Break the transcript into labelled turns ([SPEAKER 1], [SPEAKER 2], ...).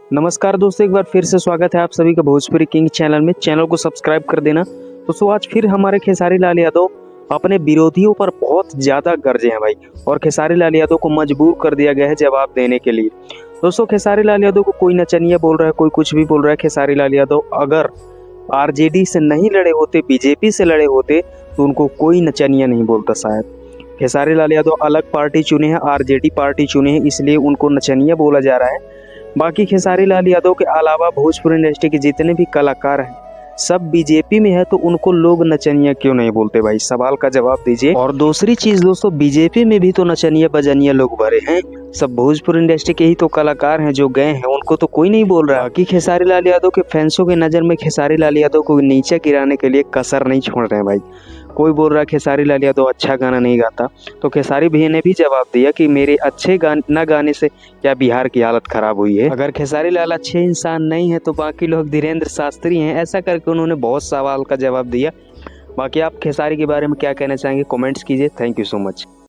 [SPEAKER 1] नमस्कार दोस्तों, एक बार फिर से स्वागत है आप सभी का भोजपुरी किंग चैनल में। चैनल को सब्सक्राइब कर देना। दोस्तों आज फिर हमारे खेसारी लाल यादव अपने विरोधियों पर बहुत ज़्यादा गरजे हैं भाई, और खेसारी लाल यादव को मजबूर कर दिया गया है जवाब देने के लिए। दोस्तों खेसारी लाल यादव को कोई नचनिया बोल रहा है, कोई कुछ भी बोल रहा है। खेसारी लाल यादव अगर आरजेडी से नहीं लड़े होते, बीजेपी से लड़े होते, तो उनको कोई नचनिया नहीं बोलता शायद। खेसारी लाल यादव अलग पार्टी चुने हैं, आरजेडी पार्टी चुने हैं, इसलिए उनको नचनिया बोला जा रहा है। बाकी खेसारी लाल यादव के अलावा भोजपुरी इंडस्ट्री के जितने भी कलाकार हैं सब बीजेपी में है, तो उनको लोग नचनिया क्यों नहीं बोलते भाई? सवाल का जवाब दीजिए। और दूसरी चीज दोस्तों, बीजेपी में भी तो नचनिया बजनिया लोग भरे हैं, सब भोजपुरी इंडस्ट्री के ही तो कलाकार हैं जो गए हैं, उनको तो कोई नहीं बोल रहा। बाकी खेसारी लाल यादव के फैंसों की नज़र में खेसारी लाल यादव को नीचे गिराने के लिए कसर नहीं छोड़ रहे हैं भाई। कोई बोल रहा है खेसारी लाल यादव अच्छा गाना नहीं गाता, तो खेसारी भैया ने भी जवाब दिया कि मेरे अच्छे न गाने से क्या बिहार की हालत खराब हुई है। अगर खेसारी लाल अच्छे इंसान नहीं है तो बाकी लोग धीरेन्द्र शास्त्री हैं, ऐसा करके उन्होंने बहुत सवाल का जवाब दिया। बाकी आप खेसारी के बारे में क्या कहना चाहेंगे? कमेंट्स कीजिए। Thank you so much.